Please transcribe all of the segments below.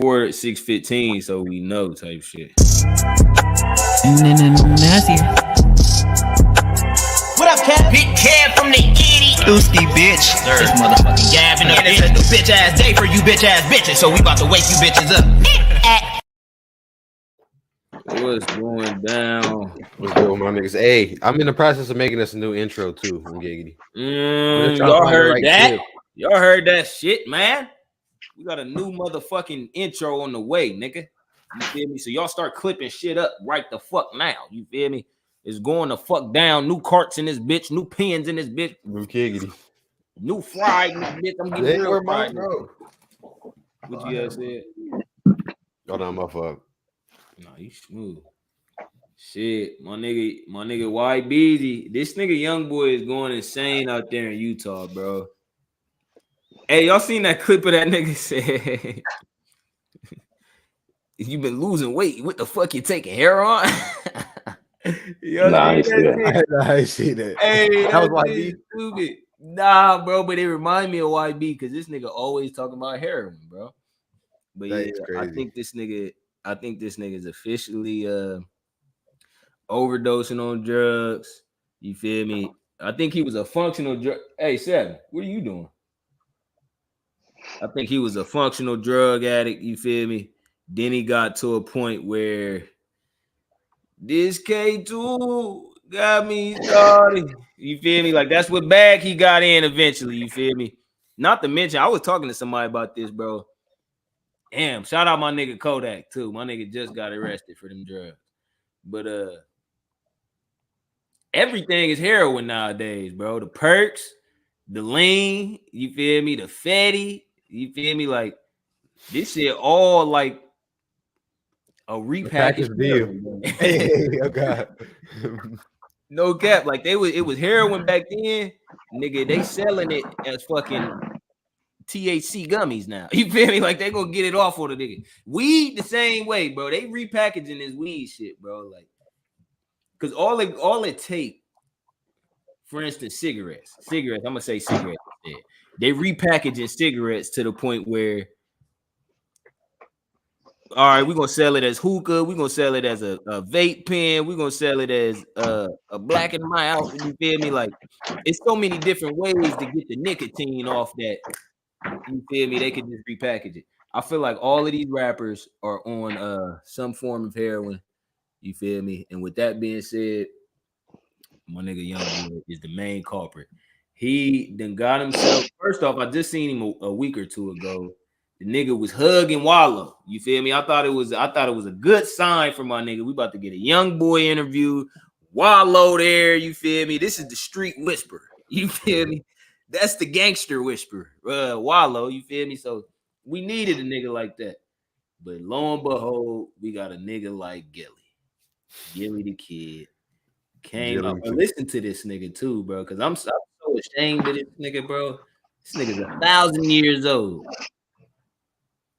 Or 6:15, so we know type shit. Nasty. What up, Cat? Big Cab from the Giddy. Dooski, bitch. This motherfucking Gab in the bitch. It's a bitch ass day for you bitch ass bitches, so we about to wake you bitches up. What's going down? What's good with my niggas? Hey, I'm in the process of making us a new intro too. Giggity. Y'all heard that? Y'all heard that shit, man? We got a new motherfucking intro on the way, nigga. You feel me? So y'all start clipping shit up right the fuck now. You feel me? It's going the fuck down. New carts in this bitch. New pins in this bitch. New giggity. New fried in this bitch. I'm getting real fried, bro. What you guys said? Hold on, my fuck. Nah, you smooth. Shit, my nigga YBZ. This nigga young boy is going insane out there in Utah, bro. Hey, y'all seen that clip of that nigga said, you been losing weight. What the fuck you taking hair on? Nah, I ain't see that. I ain't see that. Hey, that was YB. Stupid. Nah, bro, but it remind me of YB because this nigga always talking about heroin, bro. But yeah, I think this nigga is officially overdosing on drugs. You feel me? I think he was a functional drug. Hey, Seven, what are you doing? I think he was a functional drug addict. You feel me? Then he got to a point where this K2 got me started. You feel me? Like that's what bag he got in eventually. You feel me? Not to mention, I was talking to somebody about this, bro. Damn, shout out my nigga Kodak too. My nigga just got arrested for them drugs. But everything is heroin nowadays, bro. The perks, the lean, you feel me? The fatty, you feel me? Like this shit all like a repackaged deal. Hey, oh God. No cap. Like it was heroin back then. Nigga, they selling it as fucking THC gummies now. You feel me? Like they gonna get it off on the nigga. Weed the same way, bro. They repackaging this weed shit, bro. Like, cause all it take, for instance, cigarettes. I'm gonna say cigarettes instead. They repackaging cigarettes to the point where, all right, we're gonna sell it as hookah, we're gonna sell it as a vape pen, we're gonna sell it as a black and mild. You feel me? Like it's so many different ways to get the nicotine off that. You feel me? They could just repackage it. I feel like all of these rappers are on some form of heroin. You feel me? And with that being said, my nigga Young Boy is the main culprit. He then got himself. First off, I just seen him a week or two ago. The nigga was hugging Wallow. You feel me? I thought it was a good sign for my nigga. We about to get a Young Boy interview. Wallow there. You feel me? This is the street whisper. You feel me? That's the gangster whisper. Wallow. You feel me? So we needed a nigga like that. But lo and behold, we got a nigga like Gilly. Gilly the Kid came up and listen to this nigga too, bro. Cause I'm so ashamed of this nigga, bro. This nigga's 1,000 years old.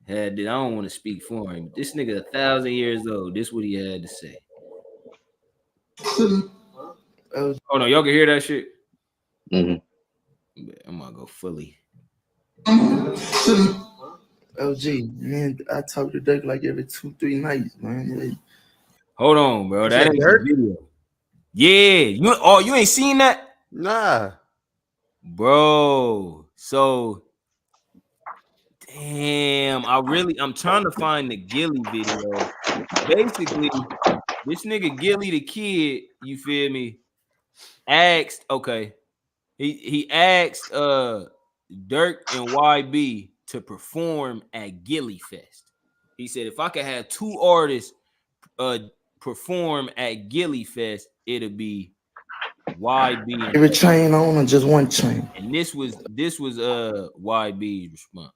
I don't want to speak for him. This nigga 1,000 years old. This is what he had to say. Oh no, y'all can hear that shit. Mm-hmm. I'm gonna go fully. OG, man, I talk to Dirk like every 2-3 nights, man. Hold on, bro. That ain't the video. Yeah, you ain't seen that? Nah, bro. So damn, I'm trying to find the Gilly video. Basically, this nigga Gilly the Kid, you feel me? Asked, okay. He asked Dirk and YB to perform at Gilly Fest. He said if I could have two artists perform at Gilly Fest, it'll be YB. Every chain on or just one chain? And this was YB's response.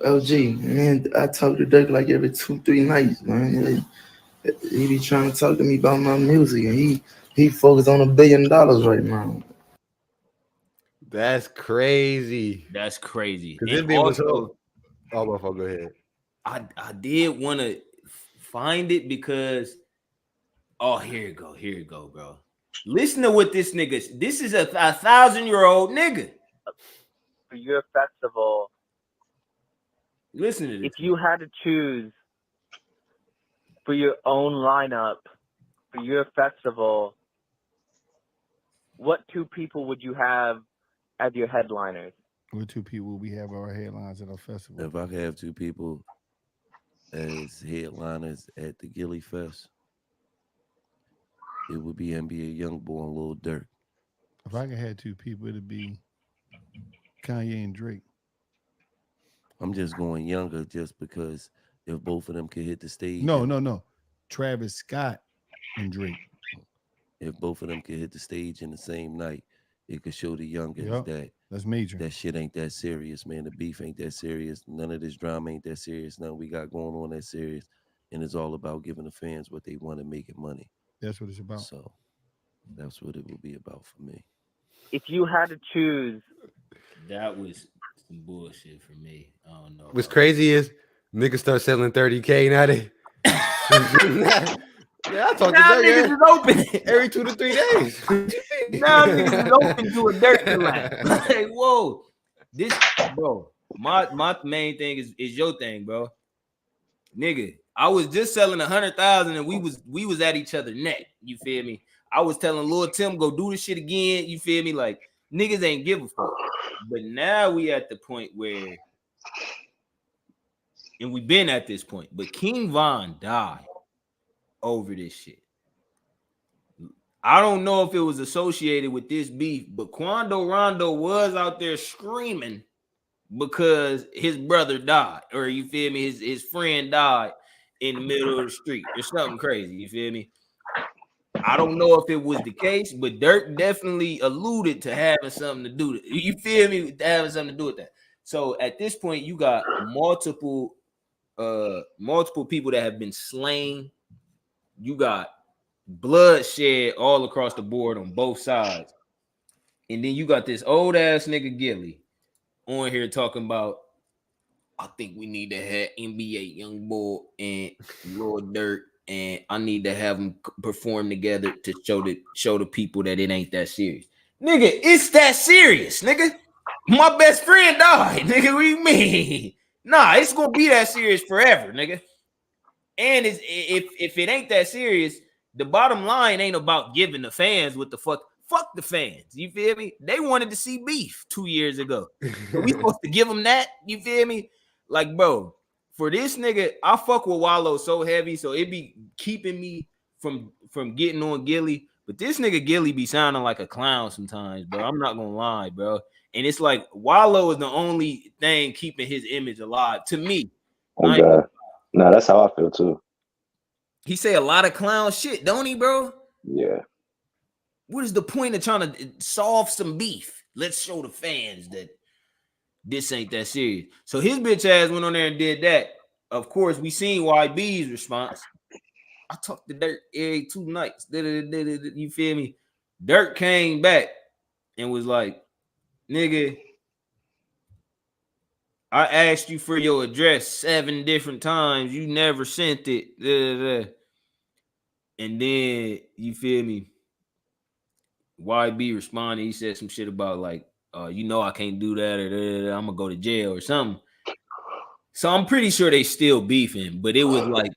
OG, man, I talk to Dirk like every 2-3 nights, man. He be trying to talk to me about my music, and he focused on $1 billion right now. That's crazy. That's crazy. And also, go ahead. I did want to find it because here it go, bro. Listen to what this nigga. This is a 1,000-year-old nigga. For your festival, Listen to this. If you had to choose for your own lineup for your festival, what 2 people would you have as your headliners? What 2 people we have our headlines at our festival? If I could have 2 people as headliners at the Gilly Fest, it would be NBA Youngboy and Lil Durk. If I could have 2 people, it'd be Kanye and Drake. I'm just going younger just because if both of them could hit the stage. No. Travis Scott and Drake. If both of them could hit the stage in the same night, it could show the youngins that that's major. That shit ain't that serious, man. The beef ain't that serious. None of this drama ain't that serious. None we got going on that serious. And it's all about giving the fans what they want and making money. That's what it's about. So that's what it will be about for me. If you had to choose, that was some bullshit for me. I don't know. What's crazy is niggas start selling 30K now. Yeah, I talk now to niggas is open every 2 to 3 days. Now niggas is open to a dirt collab. Like, whoa, this, bro. My main thing is your thing, bro. Nigga, I was just selling 100,000 and we was at each other's neck. You feel me? I was telling Lil Tim go do this shit again. You feel me? Like niggas ain't give a fuck. But now we at the point where, and we've been at this point, but King Von died over this shit. I don't know if it was associated with this beef, but Quando Rondo was out there screaming because his brother died, or you feel me, his friend died in the middle of the street or something crazy. You feel me? I don't know if it was the case, but Dirk definitely alluded to having something to do with it. You feel me? Having something to do with that. So at this point, you got multiple people that have been slain. You got bloodshed all across the board on both sides. And then you got this old ass nigga Gilly on here talking about, I think we need to have NBA Youngboy and Lord Durk, and I need to have them perform together to show the people that it ain't that serious. Nigga, it's that serious, nigga. My best friend died, nigga. What do you mean? Nah, it's gonna be that serious forever, nigga. And if it ain't that serious, the bottom line ain't about giving the fans what the fuck. Fuck the fans. You feel me? They wanted to see beef 2 years ago. Are we supposed to give them that? You feel me? Like, bro, for this nigga, I fuck with Wallow so heavy, so it be keeping me from getting on Gilly. But this nigga Gilly be sounding like a clown sometimes, bro. I'm not gonna lie, bro. And it's like Wallow is the only thing keeping his image alive to me. Oh, God. No, that's how I feel too. He say a lot of clown shit, don't he, bro? Yeah. What is the point of trying to solve some beef? Let's show the fans that this ain't that serious. So his bitch ass went on there and did that. Of course, we seen YB's response. I talked to Dirk every 2 nights. You feel me? Dirk came back and was like, nigga, I asked you for your address 7 different times. You never sent it. And then, you feel me? YB responded. He said some shit about like, you know I can't do that, or I'm gonna go to jail or something. So I'm pretty sure they still beefing, but it was like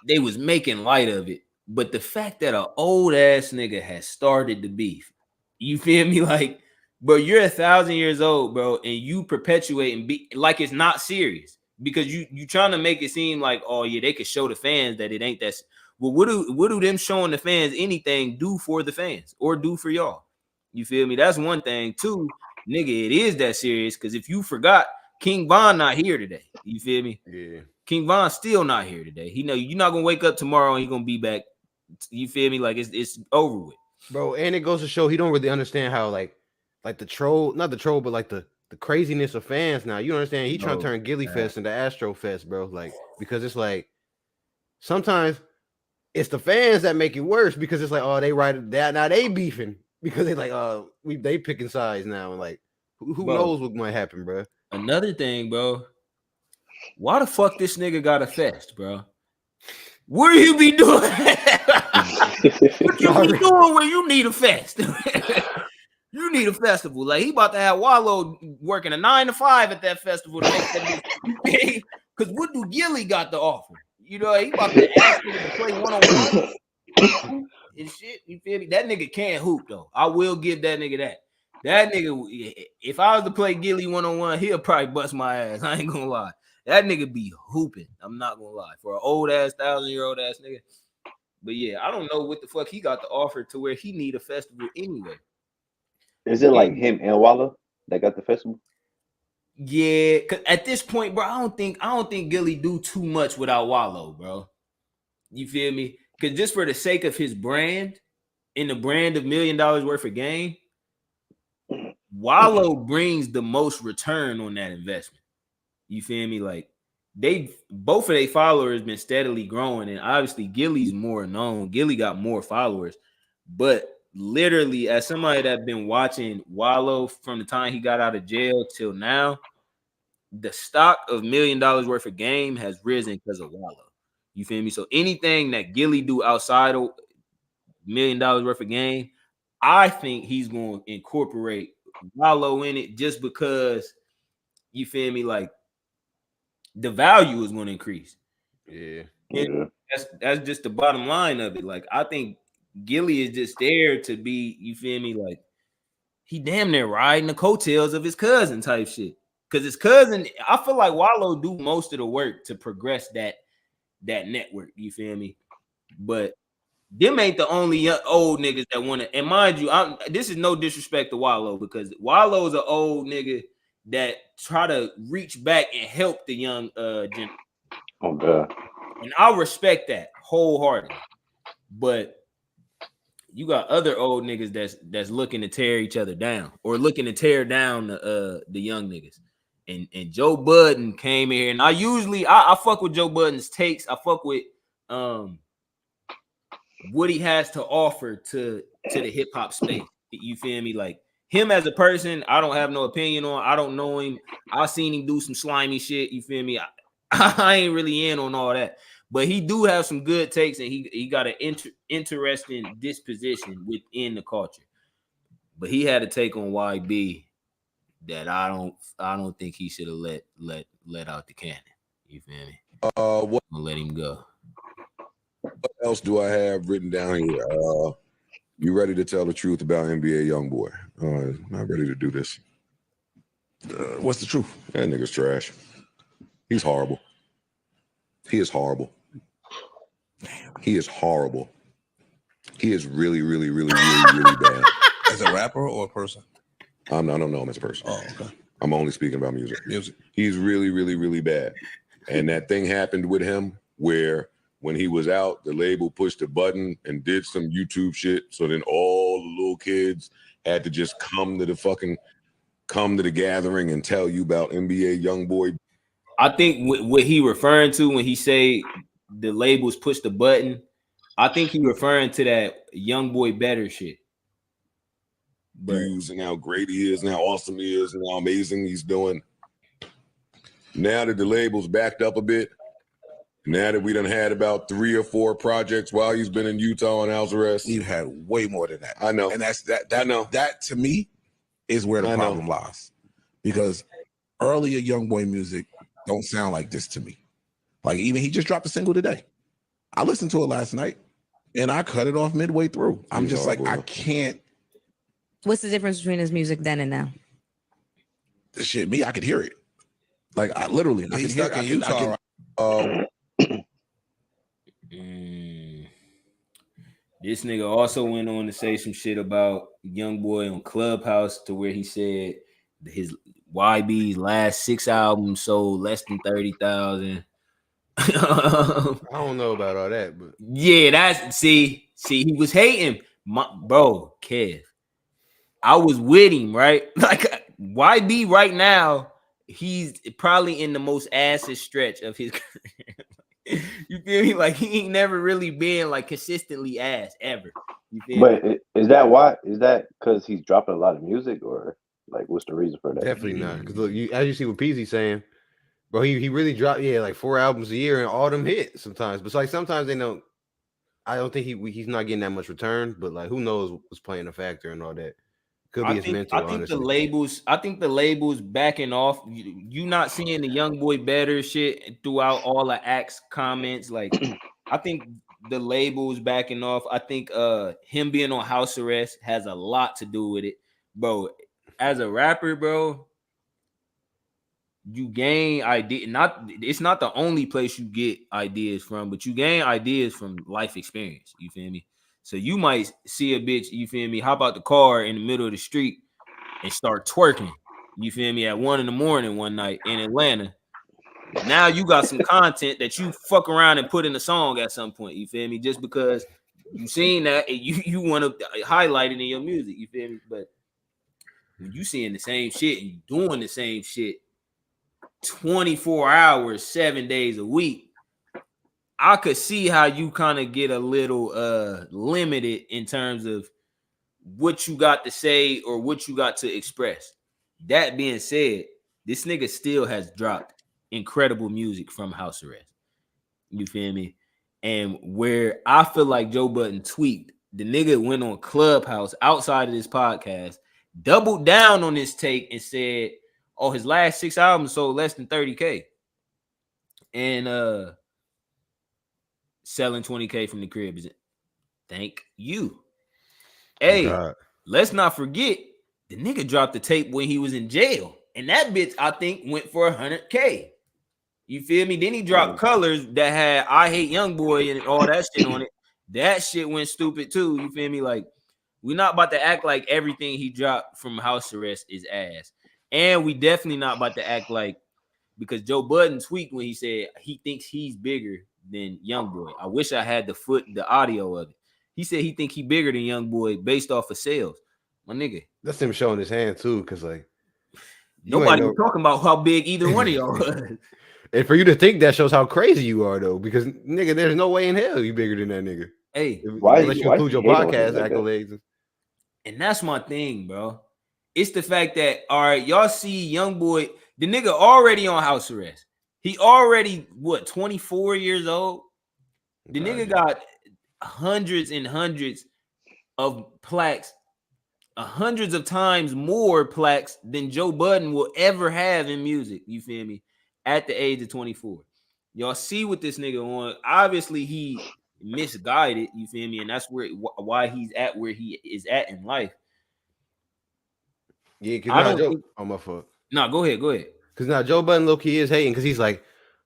they was making light of it. But the fact that an old ass nigga has started the beef, you feel me? Like, bro, you're 1,000 years old, bro, and you perpetuate and be like it's not serious because you trying to make it seem like, oh yeah, they could show the fans that it ain't that. Well, what do them showing the fans anything do for the fans or do for y'all? You feel me? That's one thing. 2, nigga, it is that serious because if you forgot, King Von not here today. You feel me? Yeah. King Von still not here today. He know you're not gonna wake up tomorrow and you're gonna be back. You feel me? Like it's over with, Bro. And it goes to show he don't really understand how like the troll, not the troll, but like the craziness of fans now. You understand? He trying to turn Gilly Fest into Astro Fest, bro. Like because it's like sometimes it's the fans that make it worse because it's like, oh, they right that now they beefing because they like, they picking sides now and like who knows what might happen, bro. Another thing, bro. Why the fuck this nigga got a fest, bro? What do you be doing? What you be doing when you need a fest? You need a festival. Like he about to have Wallow working a 9 to 5 at that festival. Because what do Gilly got to offer? You know, he about to ask him to play one-on-one and shit. You feel me? That nigga can't hoop, though. I will give that nigga that. That nigga, if I was to play Gilly one-on-one, he'll probably bust my ass. I ain't gonna lie. That nigga be hooping. I'm not gonna lie. For an old-ass, 1,000-year-old ass nigga. But yeah, I don't know what the fuck he got to offer to where he need a festival anyway. Is it like him and Wallow that got the festival? Yeah, cause at this point, bro, I don't think Gilly do too much without Wallow, bro. You feel me? Because just for the sake of his brand and the brand of $1 million worth of game, Wallow brings the most return on that investment. You feel me? Like both of their followers been steadily growing, and obviously Gilly's more known. Gilly got more followers, but literally, as somebody that's been watching Wallow from the time he got out of jail till now, the stock of $1 million worth of game has risen because of Wallow. You feel me? So anything that Gilly do outside of $1 million worth of game, I think he's going to incorporate Wallow in it just because, you feel me, like the value is going to increase. Yeah. And that's just the bottom line of it. Like, I think Gilly is just there to be, you feel me, like he damn near riding the coattails of his cousin type shit. Because his cousin, I feel like Wallow do most of the work to progress that network. You feel me? But them ain't the only old niggas that want to. And mind you, this is no disrespect to Wallow, because Wallow's an old nigga that try to reach back and help the young generation. Oh God. And I respect that wholeheartedly. But you got other old niggas that's looking to tear each other down or looking to tear down the young niggas. And Joe Budden came in here, and I fuck with Joe Budden's takes. I fuck with what he has to offer to the hip hop space. You feel me? Like him as a person, I don't have no opinion on. I don't know him. I seen him do some slimy shit. You feel me? I ain't really in on all that. But he do have some good takes, and he got an interesting disposition within the culture. But he had a take on YB that I don't think he should have let out the cannon. You feel me? What? I'm gonna let him go. What else do I have written down here? You ready to tell the truth about NBA YoungBoy? Not ready to do this. What's the truth? That nigga's trash. He's horrible. He is horrible. He is horrible. He is really, really, really, really, really bad. As a rapper or a person? I don't know him as a person. Oh, okay. I'm only speaking about music. Music. He's really, really, really bad. And that thing happened with him where when he was out, the label pushed a button and did some YouTube shit. So then all the little kids had to just come to the gathering and tell you about NBA YoungBoy. I think what he referring to when he say the labels push the button, I think he referring to that YoungBoy Better shit. Views and how great he is and how awesome he is and how amazing he's doing. Now that the label's backed up a bit, now that we done had about 3 or 4 projects while he's been in Utah on house arrest. He had way more than that. I know. And that to me is where the problem lies. Because earlier YoungBoy music don't sound like this to me. Like even he just dropped a single today. I listened to it last night and I cut it off midway through. I'm just like, I can't. What's the difference between his music then and now? The shit, me, I could hear it. Like I literally, I He's can stuck in hear, Utah. This nigga also went on to say some shit about YoungBoy on Clubhouse to where he said his YB's last 6 albums sold less than 30,000. I don't know about all that, but yeah, that's see, he was hating, bro. Kev, I was with him, right? Like YB right now, he's probably in the most acid stretch of his career. You feel me? Like he ain't never really been like consistently ass ever. You feel But me? is that why? Is that because he's dropping a lot of music, or like what's the reason for that? definitely not. Because look, as you see what Peasy saying, bro, he really dropped like 4 albums a year and all them hit sometimes. But like sometimes they don't. I don't think he's not getting that much return. But like who knows what's playing a factor and all that. Could be his mental. I think the labels backing off. You not seeing the young boy better shit throughout all the acts comments. Like, I think the labels backing off. I think him being on house arrest has a lot to do with it, bro. As a rapper, bro, you gain idea. It's not the only place you get ideas from, but you gain ideas from life experience. You feel me? So you might see a bitch, you feel me, hop out the car in the middle of the street and start twerking. You feel me? At 1 a.m. one night in Atlanta. Now you got some content that you fuck around and put in a song at some point. You feel me? Just because you seen that and you want to highlight it in your music. You feel me? But when you seeing the same shit and you doing the same shit 24 hours, 7 days a week, I could see how you kind of get a little limited in terms of what you got to say or what you got to express. That being said, this nigga still has dropped incredible music from house arrest. You feel me? And where I feel like Joe Budden tweaked, the nigga went on Clubhouse outside of this podcast, doubled down on this take and said, oh, his last 6 albums sold less than 30K. And selling 20K from the crib is it? Thank you. Hey, let's not forget the nigga dropped the tape when he was in jail, and that bitch I think went for 100K. You feel me? Then he dropped Colors that had I Hate Young Boy and all that shit on it. That shit went stupid too. You feel me? Like, we're not about to act like everything he dropped from house arrest is ass, and we definitely not about to act like, because Joe Budden tweaked when he said he thinks he's bigger than Youngboy. I wish I had the audio of it. He said he think he bigger than Youngboy based off of sales. My nigga, that's him showing his hand too, because like nobody was talking about how big either one of y'all was. And for you to think that shows how crazy you are, though, because nigga, there's no way in hell you bigger than that nigga. Hey, unless you include your podcast accolades. And that's my thing, bro. It's the fact that, all right, y'all see Youngboy, the nigga already on house arrest. He already, 24 years old? The nigga got hundreds and hundreds of plaques, hundreds of times more plaques than Joe Budden will ever have in music. You feel me? At the age of 24. Y'all see what this nigga on. Obviously, he misguided, you feel me? And that's why he's at where he is at in life. Yeah, because my fault. No, go ahead. Because now Joe Budden low-key is hating because he's like,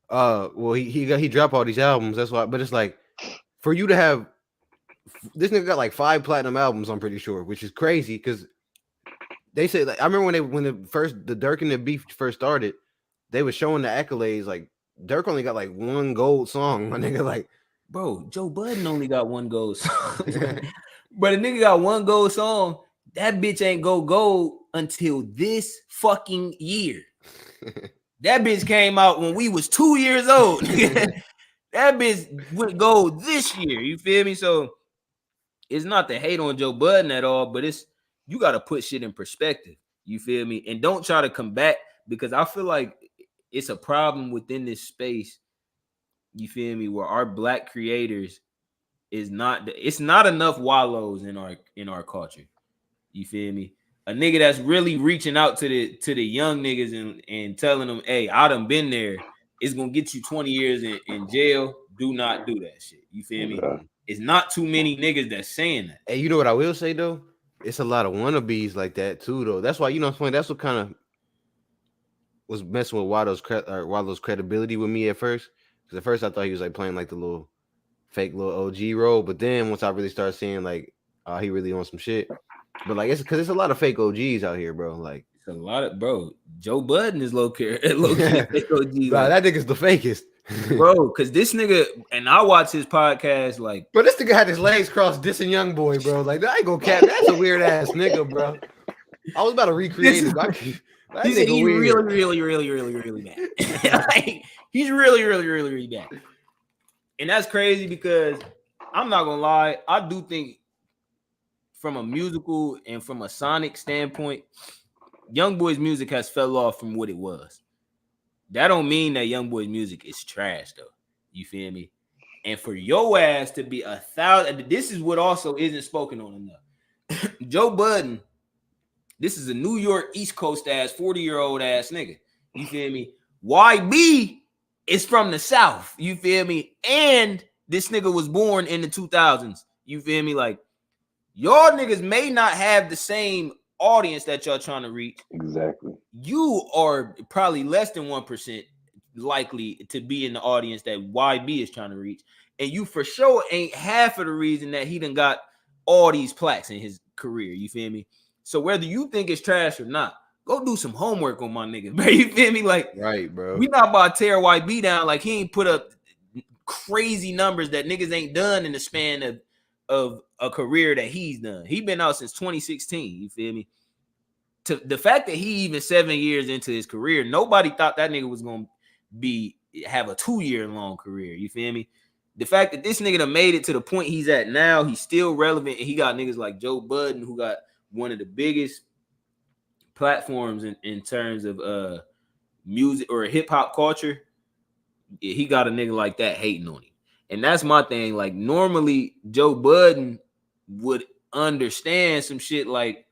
well, he dropped all these albums. That's why, but it's like, for you to have this nigga got like 5 platinum albums, I'm pretty sure, which is crazy because they said, like, I remember when the Dirk and the beef first started, they were showing the accolades. Like, Dirk only got like 1 gold song. My nigga, like, bro, Joe Budden only got 1 gold song. But a nigga got 1 gold song. That bitch ain't go gold until this fucking year. That bitch came out when we was 2 years old. That bitch went gold this year. You feel me? So it's not to hate on Joe Budden at all, but it's, you got to put shit in perspective. You feel me? And don't try to combat, because I feel like it's a problem within this space. You feel me? Where our black creators it's not enough wallows in our culture. You feel me? A nigga that's really reaching out to the young niggas and telling them, hey, I done been there. It's gonna get you 20 years in jail. Do not do that shit. You feel me? It's not too many niggas that's saying that. Hey, you know what I will say though? It's a lot of wannabes like that too, though. That's why, you know what's funny? That's what kind of was messing with Waldo's credibility with me at first. Because at first I thought he was like playing like the little fake little OG role, but then once I really started seeing like, he really on some shit. But like, it's because there's a lot of fake OGs out here, bro. Like, it's a lot of, bro. Joe Budden is low-key fake OG. Nah, that nigga's the fakest, bro. Because this nigga, and I watch his podcast, like, but this nigga had his legs crossed dissing Young Boy, bro. Like, I ain't gonna cap. That's a weird ass nigga, bro. I was about to recreate it. He's really bad. Like, he's really bad. And that's crazy because I'm not gonna lie, I do think from a musical and from a sonic standpoint, Youngboy's music has fell off from what it was. That don't mean that Youngboy's music is trash though. You feel me? And for your ass to be 1,000, this is what also isn't spoken on enough. Joe Budden This is a New York East Coast ass 40-year-old ass nigga. You feel me? YB is from the South. You feel me? And this nigga was born in the 2000s. You feel me? Like, y'all niggas may not have the same audience that y'all trying to reach. Exactly. You are probably less than 1% likely to be in the audience that YB is trying to reach. And you for sure ain't half of the reason that he done got all these plaques in his career. You feel me? So whether you think it's trash or not, go do some homework on my niggas, bro. You feel me? Like, right, bro. We not about to tear YB down. Like, he ain't put up crazy numbers that niggas ain't done in the span of a career that he's done. He been out since 2016. You feel me? To the fact that he even 7 years into his career, nobody thought that nigga was gonna have a 2-year long career. You feel me? The fact that this nigga done made it to the point he's at now, he's still relevant, and he got niggas like Joe Budden, who got one of the biggest platforms in terms of music or hip hop culture. He got a nigga like that hating on him. And that's my thing. Like, normally Joe Budden would understand some shit like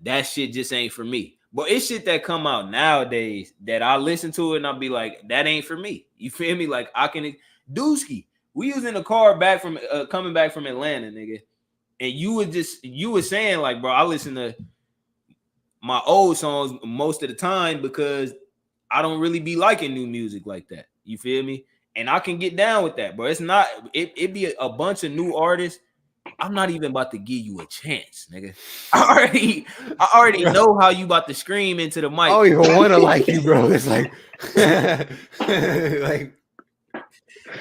that shit just ain't for me. But it's shit that come out nowadays that I listen to it and I'll be like, that ain't for me. You feel me? Like, I can Dooski. We was in the car back from coming back from Atlanta, nigga. And you were saying, like, bro, I listen to my old songs most of the time because I don't really be liking new music like that. You feel me? And I can get down with that, bro. It's not, it be a bunch of new artists. I'm not even about to give you a chance, nigga. I already know how you about to scream into the mic. I don't even want to like you, bro. It's like, like,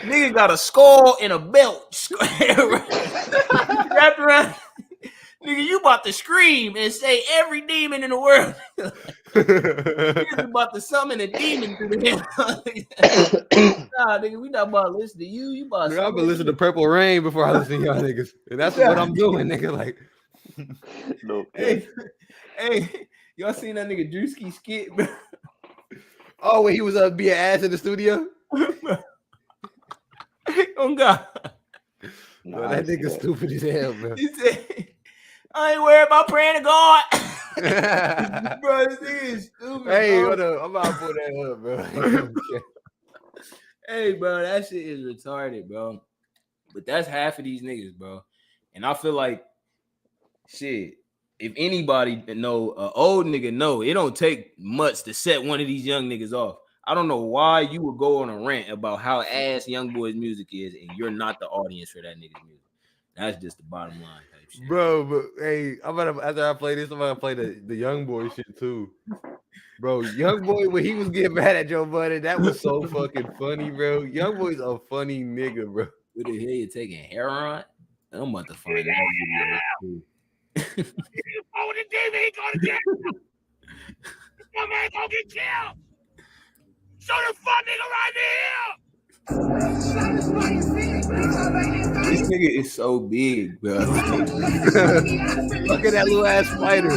nigga got a skull and a belt wrapped around. Nigga, you about to scream and say every demon in the world. Nigga about to summon a demon through the hell. Nah, nigga, we not about to listen to you. You about to I've been listening to Purple Rain before I listen to y'all niggas. And that's what I'm doing, nigga. Like, no. Hey, y'all seen that nigga Drewski skit, bro? Oh, when he was being ass in the studio? Oh, God. No, that nigga stupid as hell, bro. He said, I ain't worried about praying to God. Bro, this nigga is stupid. Hey, bro. hold up. I'm about to pull that up, bro. Hey, bro, that shit is retarded, bro. But that's half of these niggas, bro. And I feel like, shit, if anybody know, an old nigga know, it don't take much to set one of these young niggas off. I don't know why you would go on a rant about how ass Young Boy's music is and you're not the audience for that nigga's music. That's just the bottom line type shit. Bro, but hey, after I play this, I'm gonna play the Young Boy shit too. Bro, Young Boy, when he was getting mad at Joe Budden, that was so fucking funny, bro. Young Boy's a funny nigga, bro. What the hell you taking heroin? I'm about to find that video too. Oh, the demon, he gonna get my man gonna get killed. Show the fuck nigga right here. This nigga is so big, bro. Look at that little ass spider.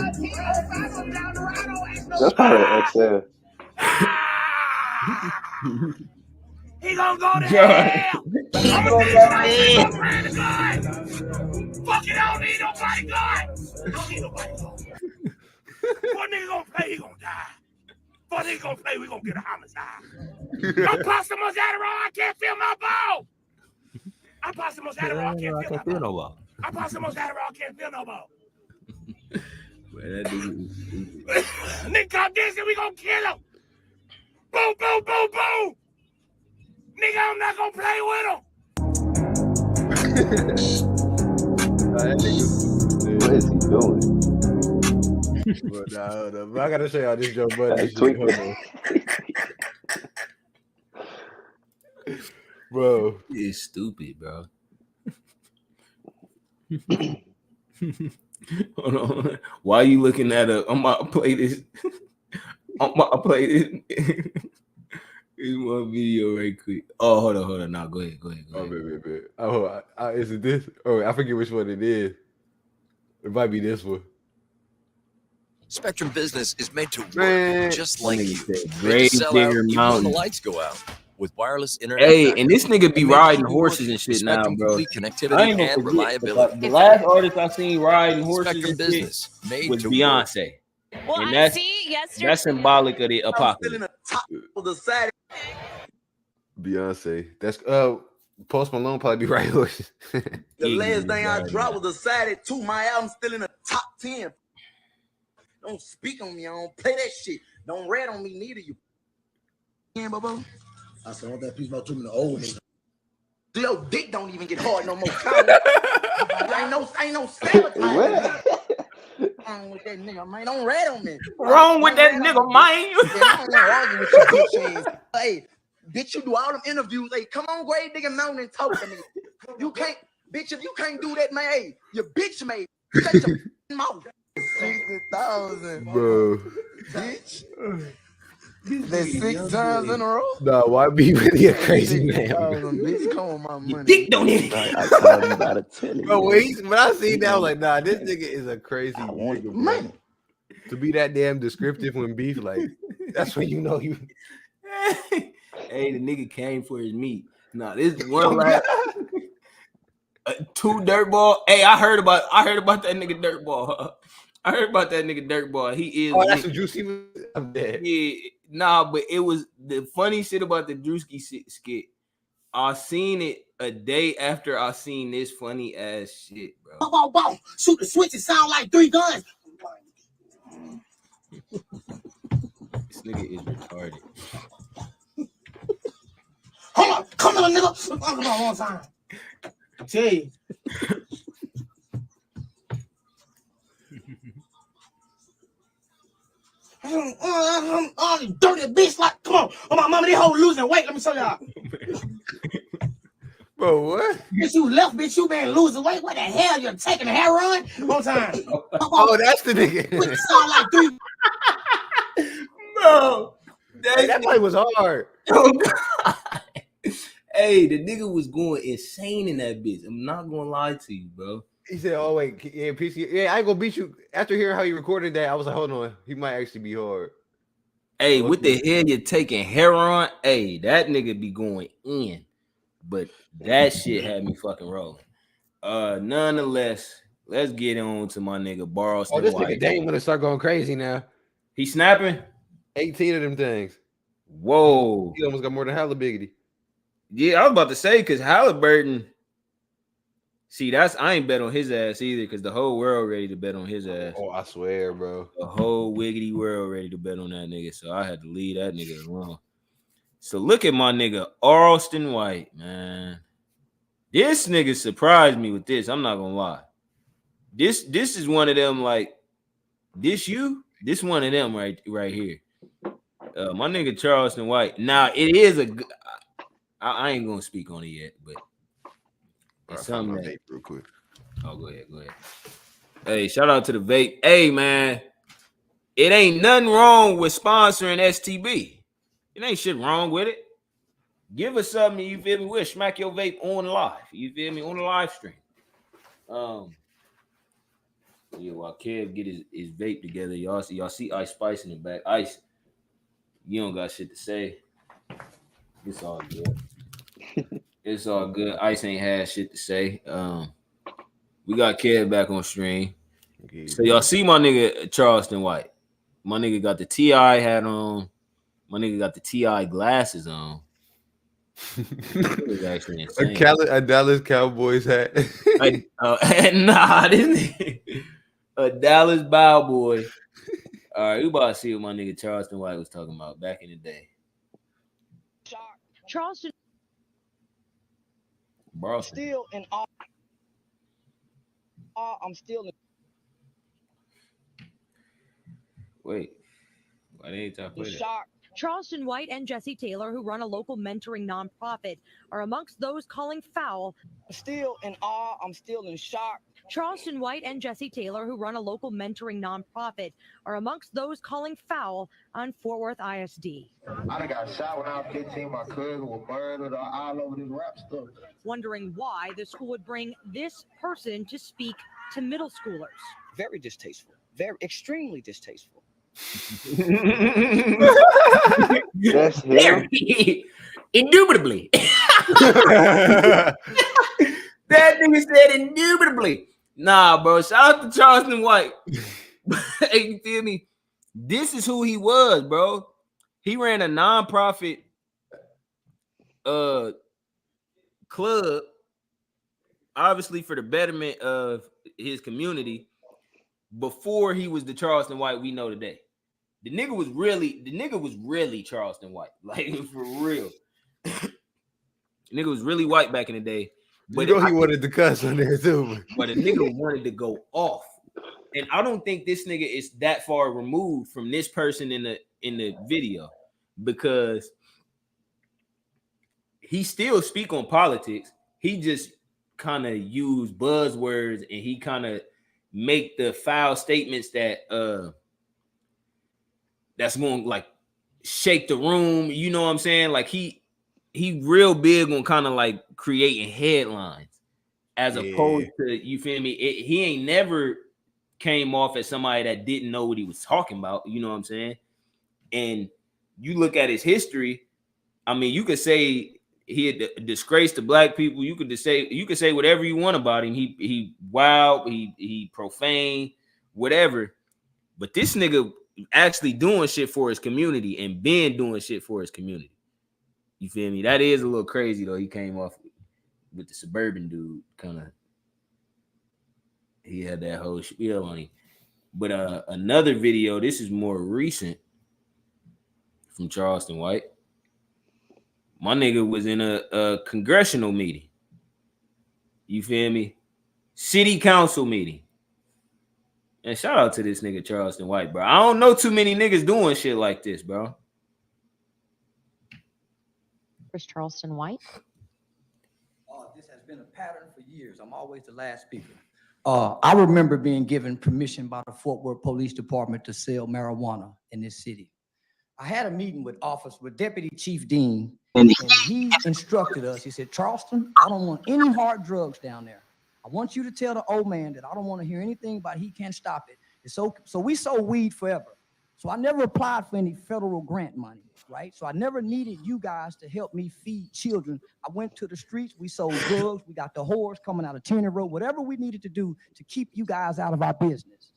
That's probably XL. He gonna go to hell. I'm gonna go to hell. Fuck it, I don't need nobody God. I don't need nobody God. What nigga gonna play, he gonna die. What nigga gonna play, we gonna get a homicide. I'm possum was Adderall, I can't feel my ball. I'm possum was Adderall, I can't feel no ball. I'm possum was Adderall, I can't feel no ball. Nigga come this and we gonna kill him. Boom, boom, boom, boom. Nigga, I'm not gonna play with What is he doing? But I gotta show y'all this Joe Budden shit. Bro, he is stupid, bro. Hold on. Why are you looking at I'm about to play this. I'm about to play this. This one video right quick. Oh, hold on. Now go ahead. Oh, man. Oh, is it this? Oh, I forget which one it is. It might be this one. Spectrum Business is made to work just like you. Great sell out bigger even when the mountain. lights go out. with wireless internet. Hey, and this nigga be and made riding TV horses working and with shit now, Spectrum bro. complete I connectivity ain't gonna and forget reliability. the last artist I seen riding horses Spectrum and Business shit made was to Beyonce. Well, And I see yesterday. that's symbolic of the apocalypse. Beyonce. That's Post Malone probably be right horses. The last thing I dropped was a side at 2. My album's still in the top 10. Don't speak on me. I don't play that shit. Don't rat on me, neither you. Yeah, Bobo. I said, all that piece about too many old niggas. Your dick don't even get hard no more. I ain't no sabotage. Wrong with that nigga, man. Don't rat on me. Wrong with that nigga, man. I don't argue with your bitch ass. Hey, bitch, you do all them interviews. Hey, come on, Grave Digger Mountain and talk to me. You can't, bitch, if you can't do that, man, hey, your bitch made. Shut your mouth. 60,000. Bro. Bitch. That's 6 times in a row. Nah, why be really a crazy man? Bitch, come on, my money. Dick don't even. I told you about to tell it. Bro, when I seen that, I was like, nah, this nigga is a crazy nigga, bro. To be that damn descriptive when beef, like, that's when you know you. Hey, the nigga came for his meat. Nah, this one last 2 dirtball. Hey, I heard about that nigga dirtball. I heard about that nigga dirtball. He is. Oh, that's a Juicy. I'm dead. Yeah, nah, but it was the funny shit about the Drewski skit. I seen it a day after I seen this funny ass shit, bro. Bow, bow, bow. Shoot the switch. It sound like 3 guns. This nigga is retarded. Hold on, come on, nigga. Come on, one time. Tell you. Oh, you dirty bitch! Like, come on, oh my mama, they whole losing weight. Let me show y'all. Bro, what? Bitch, you left, bitch. You been losing weight. What the hell? You're taking a heroin? One time. Oh, that's the nigga. It sound like 3. Bro, that play was hard. Oh, God. Hey, the nigga was going insane in that bitch. I'm not gonna lie to you, bro. He said, "Oh wait, yeah, PC, yeah, I ain't gonna beat you." After hearing how you recorded that, I was like, "Hold on, he might actually be hard." Hey, what the hell you taking heroin? Hey, that nigga be going in, but that shit had me fucking rolling. Nonetheless, let's get on to my nigga Charleston Oh, this White. nigga Dame gonna start going crazy now. He snapping 18 of them things. Whoa, He almost got more than Hallibiggity. Yeah, I was about to say because Halliburton. See, I ain't bet on his ass either because the whole world ready to bet on his ass. Oh, I swear, bro. The whole wiggity world ready to bet on that nigga. So I had to leave that nigga alone. So look at my nigga Charleston White, man. This nigga surprised me with this. I'm not gonna lie. This is one of them, like, this one of them right here. My nigga Charleston White. Now it is a I ain't gonna speak on it yet, but it's something that, real quick. Oh, go ahead. Hey, shout out to the vape. Hey, man, it ain't nothing wrong with sponsoring STB. It ain't shit wrong with it. Give us something, you feel me? We'll smack your vape on live. You feel me? On the live stream. Yeah, while Kev get his vape together, y'all see Ice Spice in the back. Ice, you don't got shit to say. It's all good. It's all good. Ice ain't had shit to say. We got Kev back on stream. Okay. So y'all see my nigga Charleston White. My nigga got the TI hat on. My nigga got the TI glasses on. It was actually insane. A Dallas Cowboys hat. Nah, this a Dallas Cowboy. All right, we about to see what my nigga Charleston White was talking about back in the day. Charleston still in awe. I'm still in. Wait, why didn't I play that? Shock. Charleston White and Jesse Taylor, who run a local mentoring nonprofit, are amongst those calling foul. Still in awe. I'm still in shock. Charleston White and Jesse Taylor, who run a local mentoring nonprofit, are amongst those calling foul on Fort Worth ISD. I done got shot when I was 15. My cousin was murdered all over this rap stuff. Wondering why the school would bring this person to speak to middle schoolers. Very distasteful. Very extremely distasteful. That's him. Indubitably. That nigga said indubitably. Nah, bro. Shout out to Charleston White. Hey, you feel me? This is who he was, bro. He ran a nonprofit club, obviously for the betterment of his community, before he was the Charleston White we know today. The nigga was really Charleston White, like for real. The nigga was really white back in the day. But he wanted to cuss on there too. But the nigga wanted to go off. And I don't think this nigga is that far removed from this person in the video, because he still speak on politics. He just kind of use buzzwords and he kind of make the foul statements that that's going to like shake the room. You know what I'm saying? Like he real big on kind of like creating headlines as opposed to, you feel me? He ain't never came off as somebody that didn't know what he was talking about. You know what I'm saying? And you look at his history. I mean, you could say he had disgraced the black people. You could say whatever you want about him. He wild, he profane, whatever. But this nigga actually doing shit for his community and been doing shit for his community. You feel me? That is a little crazy though. He came off with the suburban dude, kind of. He had that whole spiel on him. But another video, this is more recent, from Charleston White. My nigga was in a congressional meeting. You feel me? City council meeting. And shout out to this nigga Charleston White, bro. I don't know too many niggas doing shit like this, bro. Chris Charleston White. This has been a pattern for years. I'm always the last speaker. I remember being given permission by the Fort Worth Police Department to sell marijuana in this city. I had a meeting with Deputy Chief Dean, and he instructed us. He said, Charleston, I don't want any hard drugs down there. I want you to tell the old man that I don't want to hear anything about he can't stop it. And so we sold weed forever. So I never applied for any federal grant money, right? So I never needed you guys to help me feed children. I went to the streets, we sold drugs, we got the whores coming out of Tierney Road, whatever we needed to do to keep you guys out of our business.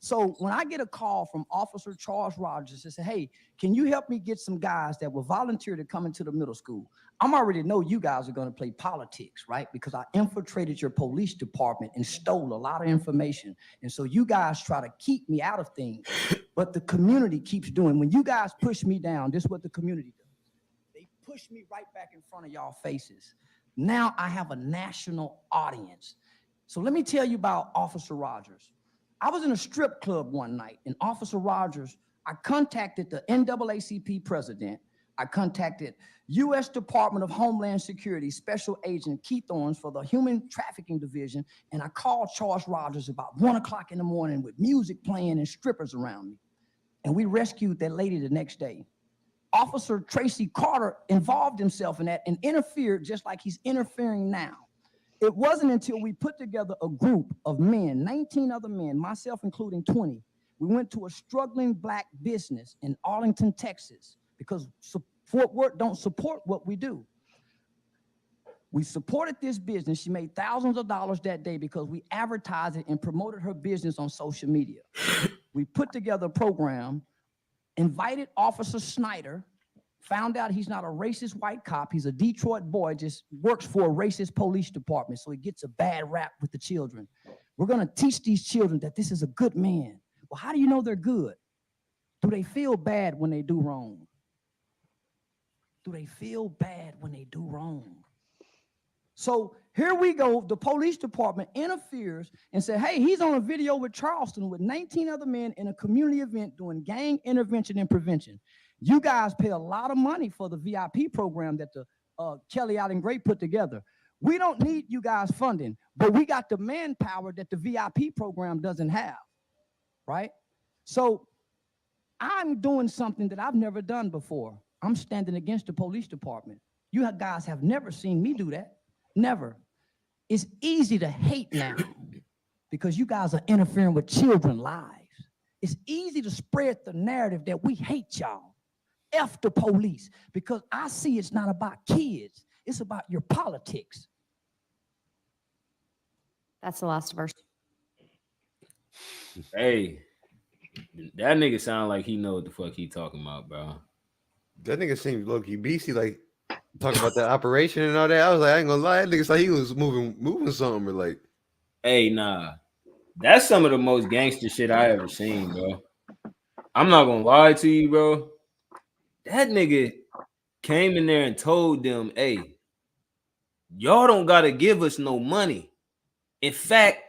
So when I get a call from Officer Charles Rogers to say, hey, can you help me get some guys that will volunteer to come into the middle school? I'm already know you guys are going to play politics, right? Because I infiltrated your police department and stole a lot of information. And so you guys try to keep me out of things, but the community keeps doing. When you guys push me down, this is what the community does. They push me right back in front of y'all faces. Now I have a national audience. So let me tell you about Officer Rogers. I was in a strip club one night, and Officer Rogers, I contacted the NAACP president. I contacted U.S. Department of Homeland Security Special Agent Keith Owens for the Human Trafficking Division, and I called Charles Rogers about 1 o'clock in the morning with music playing and strippers around me. And we rescued that lady the next day. Officer Tracy Carter involved himself in that and interfered just like he's interfering now. It wasn't until we put together a group of men, 19 other men, myself including 20. We went to a struggling black business in Arlington, Texas, because Fort Worth don't support what we do. We supported this business. She made thousands of dollars that day because we advertised it and promoted her business on social media. We put together a program, invited Officer Snyder, found out he's not a racist white cop. He's a Detroit boy, just works for a racist police department, so he gets a bad rap with the children. We're going to teach these children that this is a good man. Well, how do you know they're good? Do they feel bad when they do wrong? Do they feel bad when they do wrong? So here we go. The police department interferes and said, hey, he's on a video with Charleston with 19 other men in a community event doing gang intervention and prevention. You guys pay a lot of money for the VIP program that the Kelly Allen Gray put together. We don't need you guys funding, but we got the manpower that the VIP program doesn't have, right? So I'm doing something that I've never done before. I'm standing against the police department. You guys have never seen me do that. Never. It's easy to hate now because you guys are interfering with children's lives. It's easy to spread the narrative that we hate y'all. F the police, because I see it's not about kids. It's about your politics. That's the last verse. Hey, that nigga sound like he know what the fuck he talking about, bro. That nigga seemed low-key beastie, like talking about that operation and all that. I was like, I ain't gonna lie, that nigga like he was moving something or like. Hey, nah. That's some of the most gangster shit I ever seen, bro. I'm not gonna lie to you, bro. That nigga came in there and told them, hey, y'all don't gotta give us no money. In fact,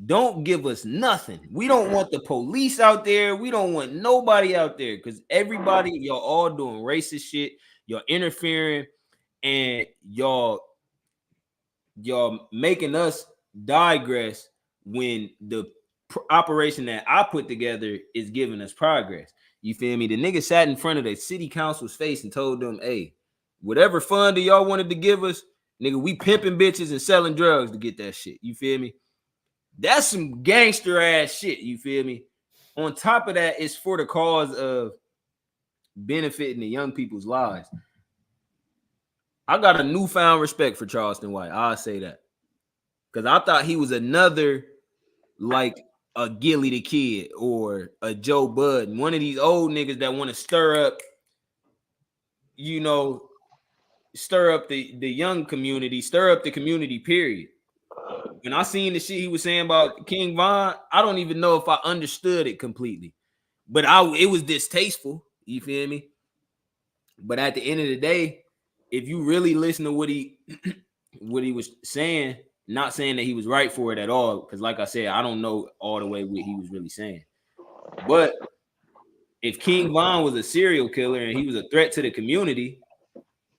don't give us nothing. We don't want the police out there. We don't want nobody out there because everybody, y'all all doing racist shit. Y'all interfering and y'all making us digress when the operation that I put together is giving us progress. You feel me? The nigga sat in front of the city council's face and told them, hey, whatever fund that y'all wanted to give us, nigga, we pimping bitches and selling drugs to get that shit. You feel me? That's some gangster ass shit. You feel me? On top of that, it's for the cause of benefiting the young people's lives. I got a newfound respect for Charleston White. I'll say that. Because I thought he was another like a Gilly the Kid or a Joe Budden, one of these old niggas that want to stir up, you know, stir up the young community, stir up the community, period. When I seen the shit he was saying about King Von, I don't even know if I understood it completely. But it was distasteful, you feel me? But at the end of the day, if you really listen to what he was saying, not saying that he was right for it at all, because like I said, I don't know all the way what he was really saying. But if King Von was a serial killer and he was a threat to the community,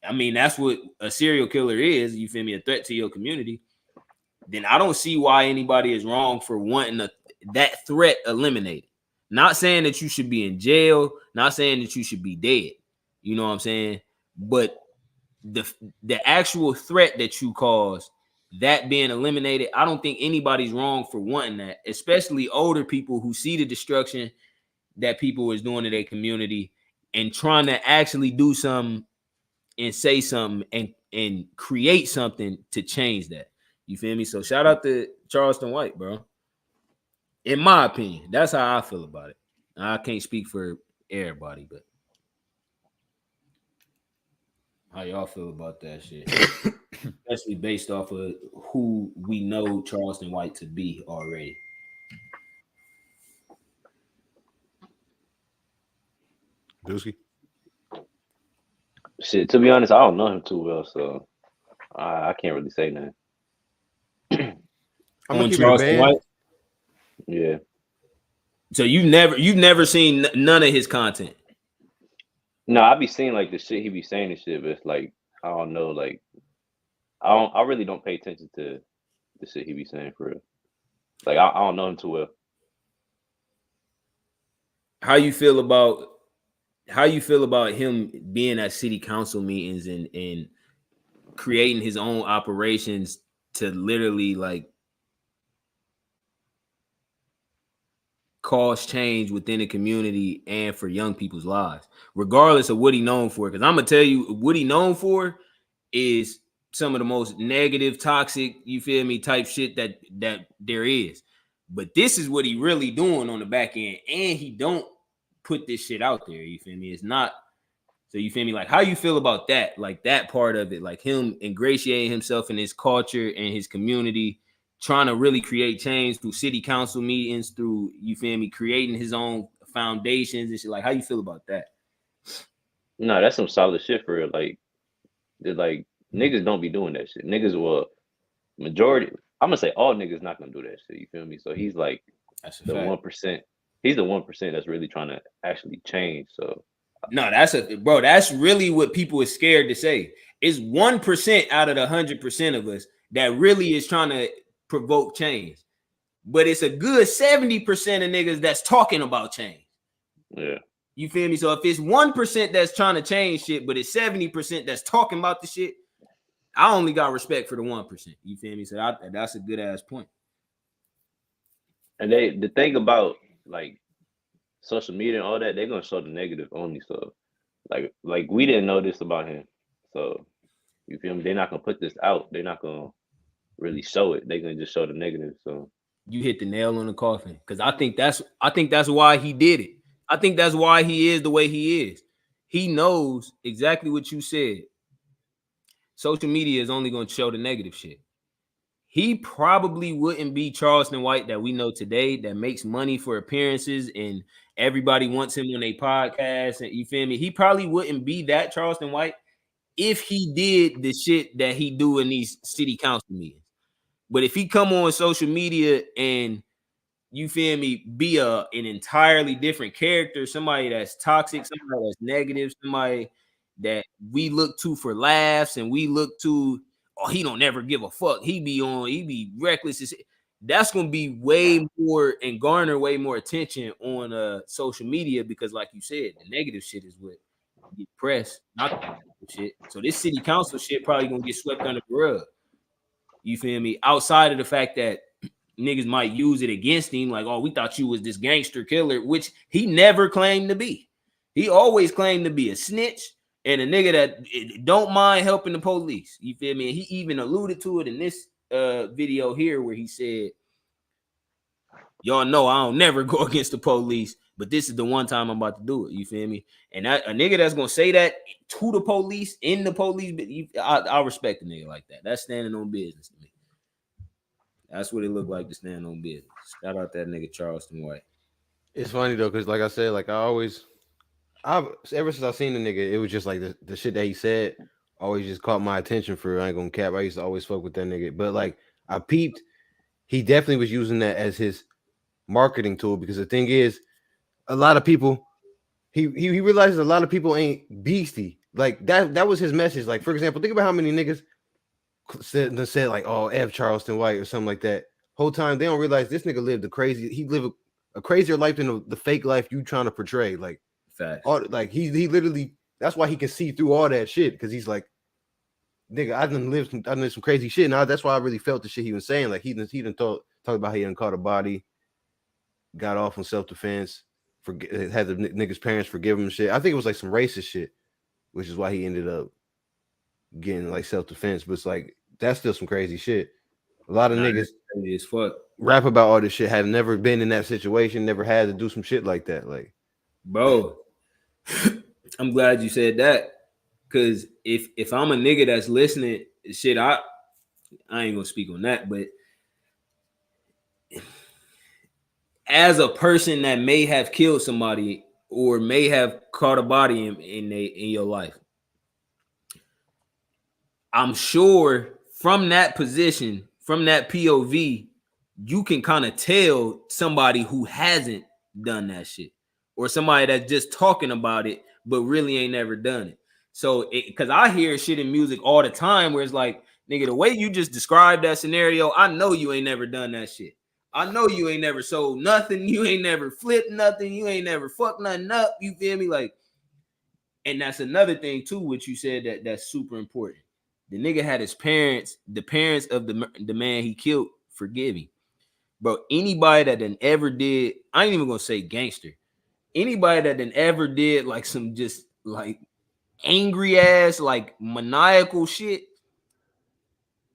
I mean, that's what a serial killer is, you feel me, a threat to your community, then I don't see why anybody is wrong for wanting that threat eliminated. Not saying that you should be in jail, not saying that you should be dead. You know what I'm saying? But the actual threat that you cause, that being eliminated, I don't think anybody's wrong for wanting that, especially older people who see the destruction that people is doing to their community and trying to actually do something and say something and create something to change that. You feel me? So shout out to Charleston White, bro. In my opinion, that's how I feel about it. I can't speak for everybody, but how y'all feel about that shit? Especially based off of who we know Charleston White to be already. Dusky? Shit, to be honest, I don't know him too well, so I can't really say nothing. I'm gonna keep Charleston White. Yeah. So you've never seen none of his content? No, I be seeing like the shit he be saying and shit, but it's like I don't know, like I really don't pay attention to the shit he be saying for real. Like I don't know him too well. How you feel about him being at city council meetings and creating his own operations to literally like cause change within the community and for young people's lives, regardless of what he known for? Because I'm gonna tell you, what he known for is some of the most negative, toxic, you feel me, type shit that there is. But this is what he really doing on the back end, and he don't put this shit out there. You feel me? It's not. So you feel me? Like, how you feel about that? Like that part of it, like him ingratiating himself in his culture and his community, trying to really create change through city council meetings, through, you feel me, creating his own foundations and shit. Like, how you feel about that? No, that's some solid shit for real. Like niggas don't be doing that shit. Niggas will majority. I'm gonna say all niggas not gonna do that shit. You feel me? So he's like the 1%. He's the 1% that's really trying to actually change. So no, that's really what people are scared to say. It's 1% out of the 100% of us that really is trying to provoke change. But it's a good 70% of niggas that's talking about change. Yeah. You feel me? So if it's 1% that's trying to change shit, but it's 70% that's talking about the shit, I only got respect for the 1%. You feel me? So that's a good ass point. And the thing about like social media and all that, they're gonna show the negative only. So Like we didn't know this about him. So you feel me? They're not gonna put this out. They're not gonna really show it. They're gonna just show the negative. So you hit the nail on the coffin. Because I think that's why he did it. I think that's why he is the way he is. He knows exactly what you said. Social media is only going to show the negative shit. He probably wouldn't be Charleston White that we know today, that makes money for appearances and everybody wants him on their podcast. And you feel me? He probably wouldn't be that Charleston White if he did the shit that he do in these city council meetings. But if he come on social media and you feel me, be an entirely different character, somebody that's toxic, somebody that's negative, somebody that we look to for laughs and we look to, oh, he don't never give a fuck. He be reckless. That's gonna be way more and garner way more attention on social media because, like you said, the negative shit is what get pressed, not the positive shit. So this city council shit probably gonna get swept under the rug. You feel me? Outside of the fact that niggas might use it against him, like, oh, we thought you was this gangster killer, which he never claimed to be. He always claimed to be a snitch and a nigga that don't mind helping the police. You feel me? And he even alluded to it in this video here where he said, y'all know I don't never go against the police, but this is the one time I'm about to do it. You feel me? And a nigga that's gonna say that to the police, in the police, I respect a nigga like that. That's standing on business to me. That's what it looked like to stand on business. Shout out that nigga Charleston White. It's funny though, because like I said, like ever since I seen the nigga, it was just like the shit that he said always just caught my attention for I ain't gonna cap. I used to always fuck with that nigga. But like I peeped, he definitely was using that as his marketing tool because the thing is, a lot of people, he realizes a lot of people ain't beastie. Like that was his message. Like, for example, think about how many niggas said like, oh, F Charleston White or something like that. Whole time they don't realize this nigga lived he lived a crazier life than the fake life you trying to portray. Like, he literally, that's why he can see through all that shit, because he's like, nigga, I done some crazy shit. Now that's why I really felt the shit he was saying. Like he done talked about how he done caught a body, got off on self-defense, had the nigga's parents forgive him and shit. I think it was like some racist shit, which is why he ended up getting like self-defense. But it's like, that's still some crazy shit. A lot of niggas as fuck rap about all this shit, have never been in that situation, never had to do some shit like that. Like, bro, I'm glad you said that, because if I'm a nigga that's listening, shit, I ain't gonna speak on that, but as a person that may have killed somebody or may have caught a body in your life, I'm sure from that position, from that POV, you can kind of tell somebody who hasn't done that shit, or somebody that's just talking about it but really ain't never done it. So, because I hear shit in music all the time where it's like, nigga, the way you just described that scenario, I know you ain't never done that shit. I know you ain't never sold nothing. You ain't never flipped nothing. You ain't never fucked nothing up. You feel me? Like, and that's another thing too, what you said that's super important. The nigga had his parents, the parents of the man he killed, forgive him. Bro, anybody that done ever did, I ain't even gonna say gangster. Anybody that done ever did like some just like angry ass, like maniacal shit,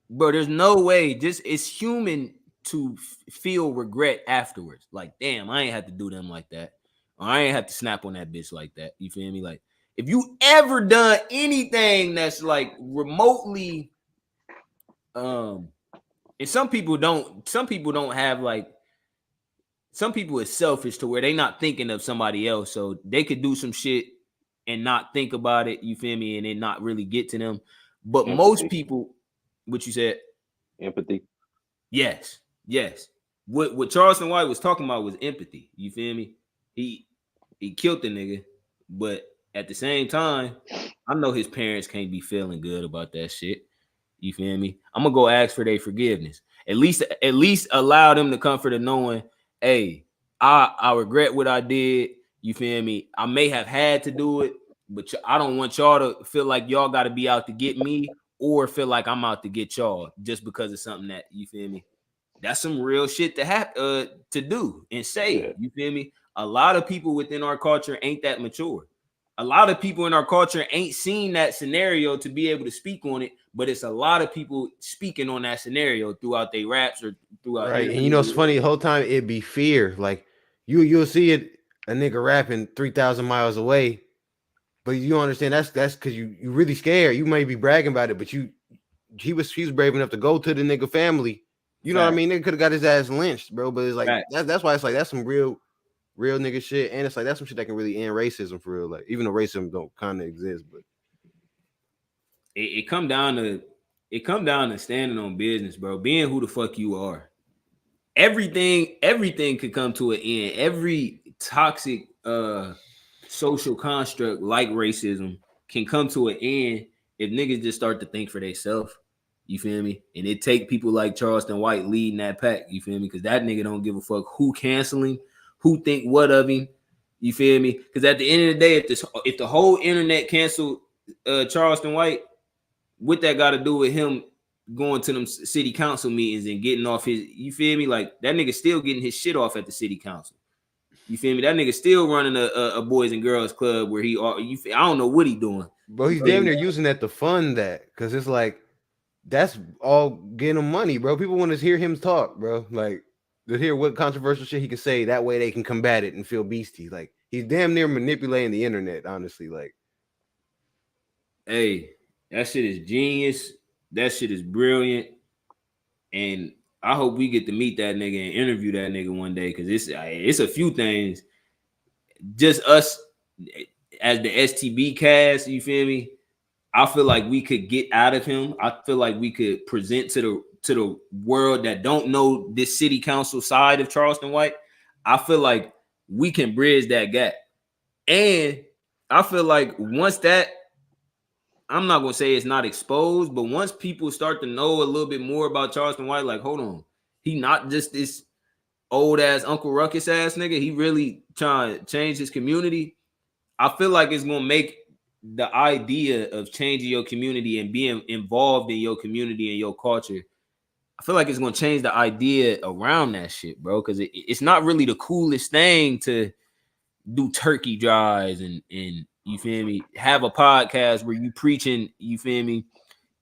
bro, there's no way. Just it's human to feel regret afterwards. Like, damn, I ain't have to do them like that. Or I ain't have to snap on that bitch like that. You feel me? Like, if you ever done anything that's like remotely, and some people don't have like, some people is selfish to where they not thinking of somebody else, so they could do some shit and not think about it. You feel me? And it not really get to them. But empathy. Most people, what you said, empathy. Yes. What Charleston White was talking about was empathy. You feel me? He killed the nigga, but at the same time, I know his parents can't be feeling good about that shit. You feel me? I'm gonna go ask for their forgiveness. At least allow them the comfort of knowing, hey, I regret what I did. You feel me? I may have had to do it, but I don't want y'all to feel like y'all got to be out to get me or feel like I'm out to get y'all just because of something that, you feel me? That's some real shit to have to do and say. You feel me? A lot of people within our culture ain't that mature. a lot of people in our culture ain't seen that scenario to be able to speak on it, but it's a lot of people speaking on that scenario throughout their raps or throughout. Right, and you know, it's funny. The whole time it'd be fear. Like you'll see it, a nigga rapping 3,000 miles away, but you don't understand that's because you really scared. You may be bragging about it, but he was brave enough to go to the nigga family. You know what I mean? Nigga could have got his ass lynched, bro. But it's like that's why it's like that's some real nigga shit, and it's like that's some shit that can really end racism for real. Like even though racism don't kind of exist, but it come down to standing on business, bro. Being who the fuck you are. Everything could come to an end. Every toxic social construct like racism can come to an end if niggas just start to think for themselves. You feel me? And it take people like Charleston White leading that pack. You feel me? Because that nigga don't give a fuck who canceling, who think what of him. You feel me? Because at the end of the day, if the whole internet canceled Charleston White, what that got to do with him going to them city council meetings and getting off his, you feel me? Like that nigga still getting his shit off at the city council. You feel me? That nigga still running a boys and girls club where I don't know what he doing. Bro, he's damn near using that to fund that because it's like that's all getting him money, bro. People want to hear him talk, bro. Like to hear what controversial shit he can say. That way they can combat it and feel beastie. Like he's damn near manipulating the internet, honestly. Like, hey, that shit is genius. That shit is brilliant. And I hope we get to meet that nigga and interview that nigga one day because it's a few things. Just us as the STB cast, you feel me? I feel like we could get out of him. I feel like we could present to the world that don't know this city council side of Charleston White. I feel like we can bridge that gap. And I feel like once that, I'm not going to say it's not exposed, but once people start to know a little bit more about Charleston White, like, hold on, he not just this old ass Uncle Ruckus ass nigga. He really trying to change his community. I feel like it's going to make the idea of changing your community and being involved in your community and your culture. I feel like it's going to change the idea around that shit, bro. Because it's not really the coolest thing to do turkey drives and you feel me, have a podcast where you preaching, you feel me,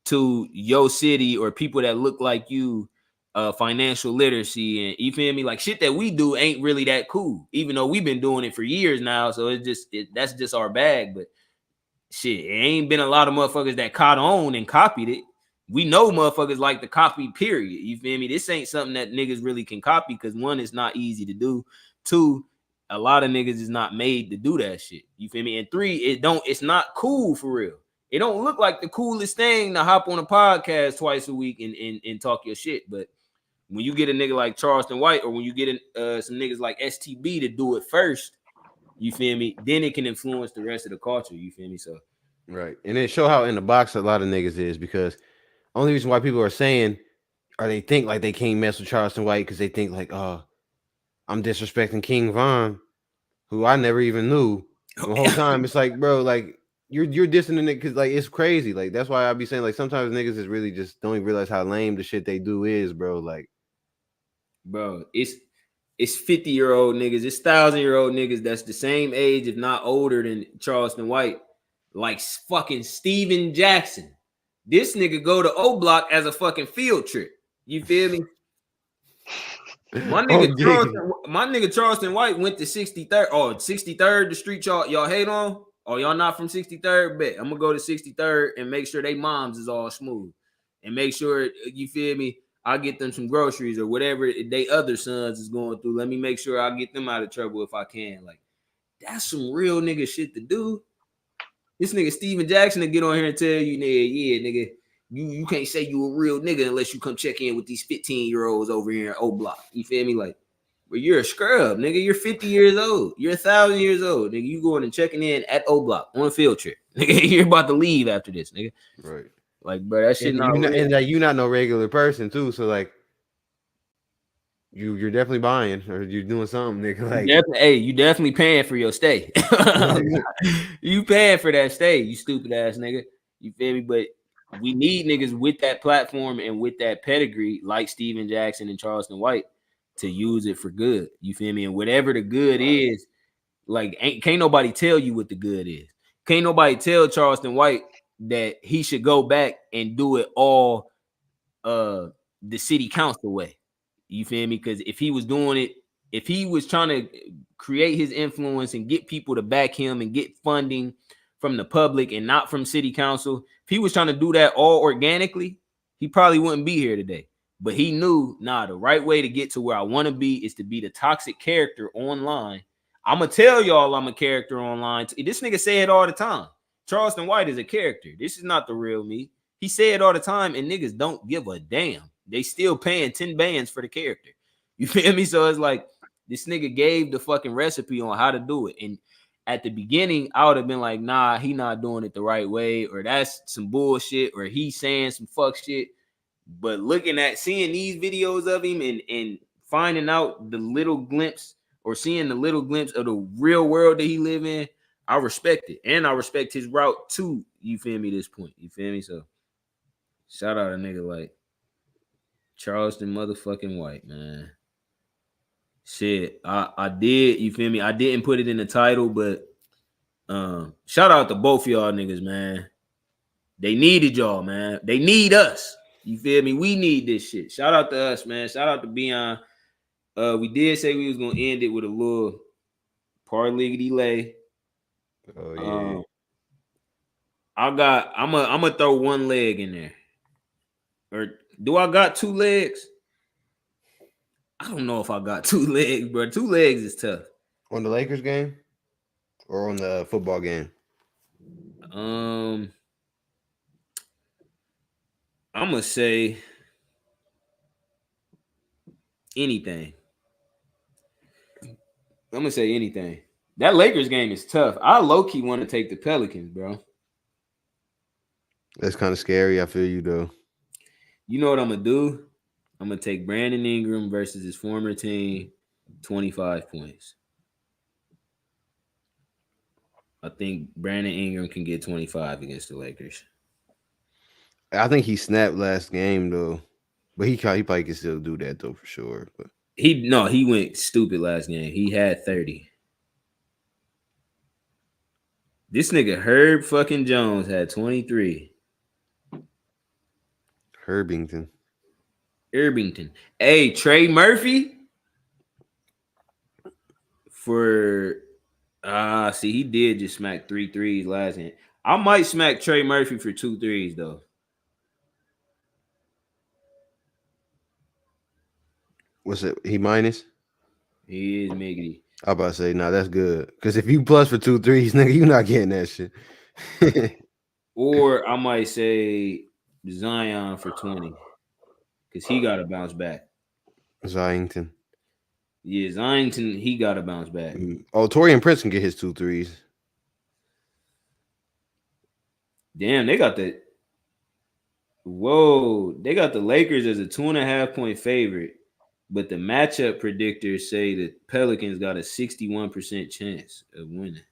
to your city or people that look like you, financial literacy, and you feel me, like shit that we do ain't really that cool, even though we've been doing it for years now. So that's just our bag. But shit, it ain't been a lot of motherfuckers that caught on and copied it. We know motherfuckers like to copy, period. You feel me? This ain't something that niggas really can copy because one, it's not easy to do. Two, a lot of niggas is not made to do that shit. You feel me? And three, it's not cool for real. It don't look like the coolest thing to hop on a podcast twice a week and talk your shit. But when you get a nigga like Charleston White or when you get some niggas like STB to do it first, you feel me? Then it can influence the rest of the culture. You feel me? So right. And it show how in the box a lot of niggas is because only reason why people are saying or they think like they can't mess with Charleston White because they think like, oh, I'm disrespecting King Von, who I never even knew the whole time. It's like, bro, like you're dissing the nigga because like it's crazy. Like that's why I be saying like sometimes niggas is really just don't even realize how lame the shit they do is, bro. Like, bro, it's 50-year-old niggas, it's 1,000-year-old niggas that's the same age, if not older than Charleston White, like fucking Steven Jackson. This nigga go to O Block as a fucking field trip. You feel me? My nigga Charleston White went to 63rd. Oh, 63rd, the street y'all hate on? Oh, y'all not from 63rd? Bet. I'm gonna go to 63rd and make sure they moms is all smooth. And make sure, you feel me, I get them some groceries or whatever they other sons is going through. Let me make sure I get them out of trouble if I can. Like, that's some real nigga shit to do. This nigga Steven Jackson to get on here and tell you, nigga, yeah, nigga, you can't say you a real nigga unless you come check in with these 15-year-olds over here in O Block. You feel me? Like, well, you're a scrub, nigga. You're 50 years old. You're 1,000 years old, nigga. You going and checking in at O Block on a field trip, nigga. You're about to leave after this, nigga. Right. Like, bro, that shit and not real. And like you not no regular person too. So like, you're definitely buying or you're doing something, nigga. Like, you definitely paying for your stay. You paying for that stay, you stupid ass nigga. You feel me? But we need niggas with that platform and with that pedigree, like Steven Jackson and Charleston White, to use it for good. You feel me? And whatever the good is, like, can't nobody tell you what the good is. can't nobody tell Charleston White that he should go back and do it all the city council way. You feel me? Because if he was doing it, if he was trying to create his influence and get people to back him and get funding from the public and not from city council, if he was trying to do that all organically, he probably wouldn't be here today. But he knew, nah, the right way to get to where I want to be is to be the toxic character online. I'm going to tell y'all I'm a character online. This nigga say it all the time. Charleston White is a character. This is not the real me. He say it all the time, and niggas don't give a damn. They still paying 10 bands for the character. You feel me? So it's like this nigga gave the fucking recipe on how to do it. And at the beginning, I would have been like, nah, he not doing it the right way, or that's some bullshit, or he's saying some fuck shit. But seeing these videos of him and finding out the little glimpse or seeing the little glimpse of the real world that he live in, I respect it. And I respect his route too. You feel me? This point. You feel me? So shout out a nigga like Charleston motherfucking White, man. Shit. I did, you feel me? I didn't put it in the title, but shout out to both y'all niggas, man. They needed y'all, man. They need us. You feel me? We need this shit. Shout out to us, man. Shout out to Beyond. We did say we was gonna end it with a little parlay lay. Oh yeah. I'm gonna throw one leg in there. Or do I got two legs? I don't know if I got two legs, bro. Two legs is tough. On the Lakers game or on the football game? I'm gonna say anything. I'm gonna say anything. That Lakers game is tough. I low-key want to take the Pelicans, bro. That's kind of scary. I feel you though. You know what I'm gonna do? I'm gonna take Brandon Ingram versus his former team, 25 points. I think Brandon Ingram can get 25 against the Lakers. I think he snapped last game though, but he probably can still do that though for sure. But he went stupid last game. He had 30. This nigga Herb fucking Jones had 23. Herbington. Hey, Trey Murphy for see, he did just smack 3 threes last game. I might smack Trey Murphy for 2 threes though. What's it? He minus? He is miggity. I about to say, nah, that's good. Because if you plus for 2 threes, nigga, you not getting that shit. Or I might say Zion for 20. Because he got to bounce back. Zion. Yeah, Zion, he got to bounce back. Oh, Torian Prince can get his 2 threes. Damn, they got the... Whoa, they got the Lakers as a 2.5-point favorite. But the matchup predictors say that Pelicans got a 61% chance of winning.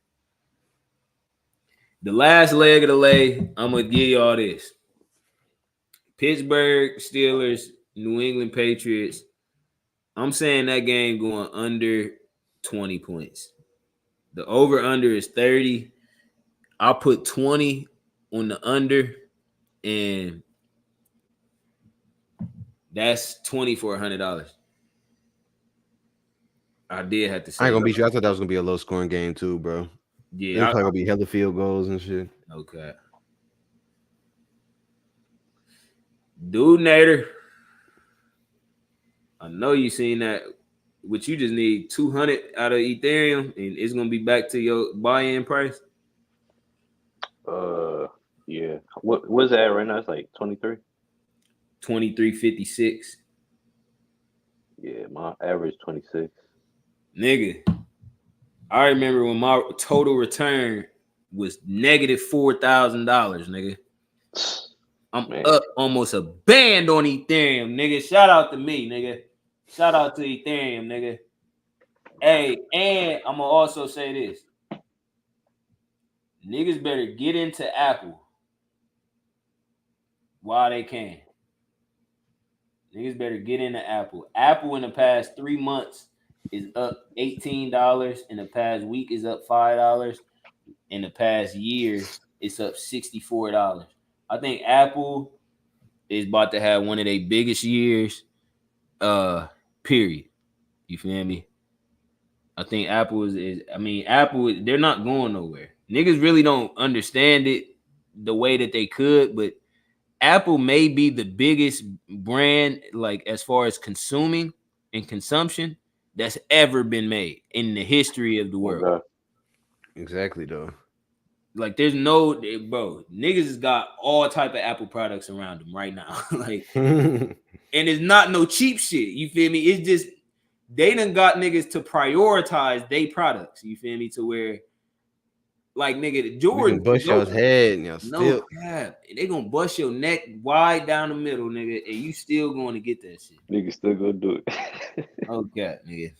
The last leg of the lay, I'm going to give y'all this. Pittsburgh Steelers, New England Patriots. I'm saying that game going under 20 points. The over-under is 30. I'll put 20 on the under, and that's $20 for $100. I did have to say. I ain't gonna beat you. I thought that was gonna be a low scoring game too, bro. Yeah, it's probably gonna be hella field goals and shit. Okay. Dude, Nader. I know you seen that, but you just need 200 out of Ethereum, and it's gonna be back to your buy-in price. Yeah. What's that right now? It's like 23. 23.56. Yeah, my average 26. Nigga, I remember when my total return was negative $4,000, nigga. I'm up almost a band on Ethereum, nigga. Shout out to me, nigga. Shout out to Ethereum, nigga. Hey, and I'm gonna also say this. Niggas better get into Apple while they can. Niggas better get into Apple. Apple in the past 3 months is up $18. In the past week is up $5. in the past year, it's up $64. I think Apple is about to have one of their biggest years. Period. You feel me? I think Apple Apple, they're not going nowhere. Niggas really don't understand it the way that they could, but Apple may be the biggest brand, like as far as consuming and consumption, that's ever been made in the history of the world. Exactly, though. Like there's no, bro, niggas has got all type of Apple products around them right now. Like, and it's not no cheap shit. You feel me? It's just they done got niggas to prioritize their products. You feel me? To where, like, nigga, Jordan bust y'all's head and y'all still cap. They gonna bust your neck wide down the middle, nigga, and you still going to get that shit. Nigga still gonna do it. Okay, nigga.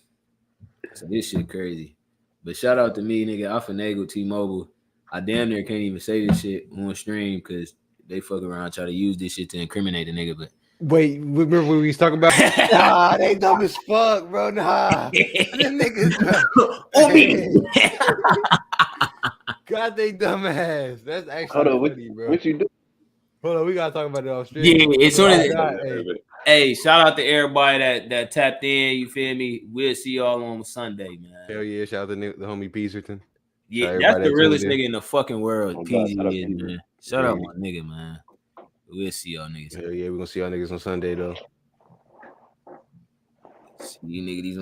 So this shit crazy. But shout out to me, nigga. I finagled T-Mobile. I damn near can't even say this shit on stream because they fuck around try to use this shit to incriminate a nigga. But wait, remember when we was talking about? Nah, they dumb as fuck, bro. Nah, them niggas. God, they dumb ass. That's actually funny, bro. What you do? Hold on, we gotta talk about it off stream. Yeah, as soon as hey, shout out to everybody that tapped in. You feel me? We'll see y'all on Sunday, man. Hell yeah! Shout out to the homie Peacerton. Yeah, that's the realest nigga in the fucking world. PG is, man. Shout out my nigga, man. We'll see y'all niggas. Hell yeah, we're gonna see y'all niggas on Sunday though. See you niggas on